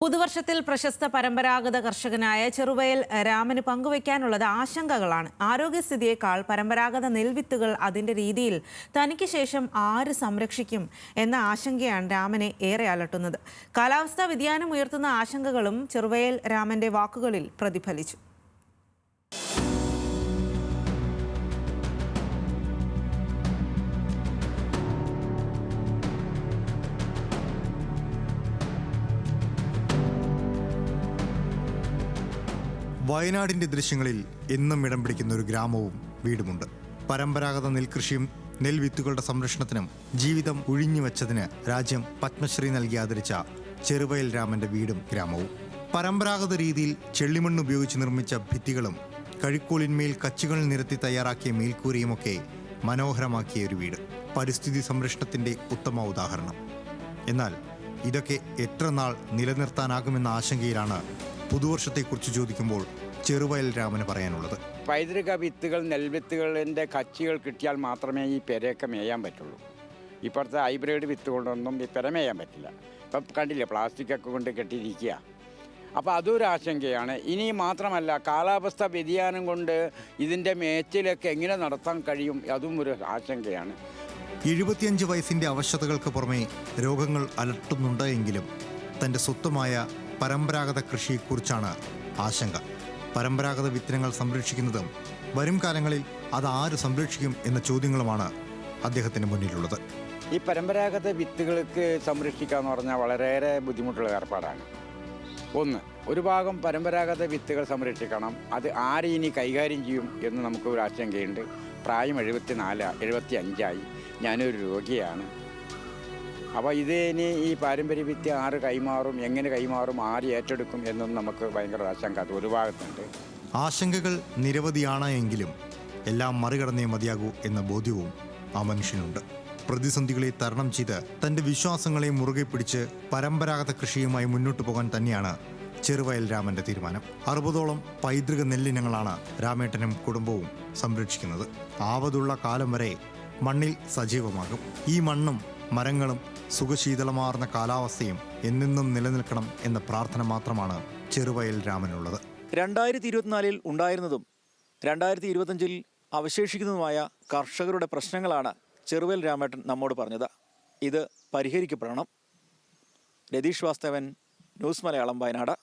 പുതുവർഷത്തിൽ പ്രശസ്ത പരമ്പരാഗത കർഷകനായ ചെറുവയൽ രാമന് പങ്കുവയ്ക്കാനുള്ളത് ആശങ്കകളാണ്. ആരോഗ്യസ്ഥിതിയേക്കാൾ പരമ്പരാഗത നെൽവിത്തുകൾ അതിന്റെ രീതിയിൽ തനിക്ക് ശേഷം ആര് സംരക്ഷിക്കും എന്ന ആശങ്കയാണ് രാമനെ ഏറെ അലട്ടുന്നത്. കാലാവസ്ഥാ വ്യതിയാനം ഉയർത്തുന്ന ആശങ്കകളും ചെറുവയൽ രാമന്റെ വാക്കുകളിൽ പ്രതിഫലിച്ചു. വയനാടിന്റെ ദൃശ്യങ്ങളിൽ എന്നും ഇടം പിടിക്കുന്ന ഒരു ഗ്രാമവും വീടുമുണ്ട്. പരമ്പരാഗത നെൽകൃഷിയും നെൽവിത്തുകളുടെ സംരക്ഷണത്തിനും ജീവിതം ഒഴിഞ്ഞുവെച്ചതിന് രാജ്യം പത്മശ്രീ നൽകി ആദരിച്ച ചെറുവയൽ രാമന്റെ വീടും ഗ്രാമവും. പരമ്പരാഗത രീതിയിൽ ചെള്ളിമണ്ണ് ഉപയോഗിച്ച് നിർമ്മിച്ച ഭിത്തികളും കഴിക്കോലിന്മേൽ കച്ചുകൾ നിരത്തി തയ്യാറാക്കിയ മേൽക്കൂരയുമൊക്കെ മനോഹരമാക്കിയ ഒരു വീട്. പരിസ്ഥിതി സംരക്ഷണത്തിന്റെ ഉത്തമ ഉദാഹരണം. എന്നാൽ ഇതൊക്കെ എത്ര നാൾ നിലനിർത്താനാകുമെന്ന ആശങ്കയിലാണ് പുതുവർഷത്തെക്കുറിച്ച് ചോദിക്കുമ്പോൾ ചെറുവയൽ രാമന് പറയാനുള്ളത്. പൈതൃക വിത്തുകൾ, നെൽവിത്തുകളിൻ്റെ കച്ചികൾ കിട്ടിയാൽ മാത്രമേ ഈ പെരയൊക്കെ മേയാൻ പറ്റുള്ളൂ. ഇപ്പോഴത്തെ ഹൈബ്രിഡ് വിത്ത് കൊണ്ടൊന്നും ഈ പെര മേയാൻ പറ്റില്ല. ഇപ്പം കണ്ടില്ലേ, പ്ലാസ്റ്റിക്കൊക്കെ കൊണ്ട് കെട്ടിയിരിക്കുക. അപ്പോൾ അതൊരു ആശങ്കയാണ്. ഇനി മാത്രമല്ല, കാലാവസ്ഥ വ്യതിയാനം കൊണ്ട് ഇതിൻ്റെ മേച്ചിലൊക്കെ എങ്ങനെ നടത്താൻ കഴിയും, അതും ഒരു ആശങ്കയാണ്. 75 വയസ്സിൻ്റെ അവശതകൾക്ക് പുറമെ രോഗങ്ങൾ അലട്ടുന്നുണ്ട് എങ്കിലും തൻ്റെ സ്വന്തമായ പരമ്പരാഗത കൃഷിയെക്കുറിച്ചാണ് ആശങ്ക. പരമ്പരാഗത വിത്തിനങ്ങൾ സംരക്ഷിക്കുന്നതും വരും കാലങ്ങളിൽ അത് ആര് സംരക്ഷിക്കും എന്ന ചോദ്യങ്ങളുമാണ് അദ്ദേഹത്തിന് മുന്നിലുള്ളത്. ഈ പരമ്പരാഗത വിത്തുകൾക്ക് സംരക്ഷിക്കുക എന്ന് പറഞ്ഞാൽ വളരെയേറെ ബുദ്ധിമുട്ടുള്ള ഏർപ്പാടാണ്. ഒരു ഭാഗം പരമ്പരാഗത വിത്തുകൾ സംരക്ഷിക്കണം. അത് ആര് ഇനി കൈകാര്യം ചെയ്യും എന്ന് നമുക്ക് ഒരു ആശങ്കയുണ്ട്. പ്രായം 75 ഞാനൊരു രോഗിയാണ്. അപ്പോൾ ഇത് ഇനി ഈ പാരമ്പര്യ വിദ്യ ആര് കൈമാറും, എങ്ങനെ കൈമാറും, ആര് ഏറ്റെടുക്കും എന്നൊന്നും നമുക്ക് ഭയങ്കര ആശങ്ക അത് ഒരു ഭാഗത്തുണ്ട്. ആശങ്കകൾ നിരവധിയാണ് എങ്കിലും എല്ലാം മറികടന്നേ മതിയാകൂ എന്ന ബോധ്യവും ആ മനുഷ്യനുണ്ട്. പ്രതിസന്ധികളെ തരണം ചെയ്ത് തൻ്റെ വിശ്വാസങ്ങളെ മുറുകെ പിടിച്ച് പരമ്പരാഗത കൃഷിയുമായി മുന്നോട്ട് പോകാൻ തന്നെയാണ് ചെറുവയൽ രാമന്റെ തീരുമാനം. 60ഓളം പൈതൃക നെല്ലിനങ്ങളാണ് രാമേട്ടനും കുടുംബവും സംരക്ഷിക്കുന്നത്. ആവതുള്ള കാലം വരെ മണ്ണിൽ സജീവമാകും. ഈ മണ്ണും മരങ്ങളും സുഖശീതളമാർന്ന കാലാവസ്ഥയും എന്നെന്നും നിലനിൽക്കണം എന്ന പ്രാർത്ഥന മാത്രമാണ് ചെറുവയൽ രാമനുള്ളത്. 2024 ഉണ്ടായിരുന്നതും 2025 അവശേഷിക്കുന്നതുമായ കർഷകരുടെ പ്രശ്നങ്ങളാണ് ചെറുവയൽ രാമേട്ടൻ നമ്മോട് പറഞ്ഞത്. ഇത് പരിഹരിക്കപ്പെടണം. രതീഷ് വാസ്തവൻ, ന്യൂസ് മലയാളം, വയനാട്.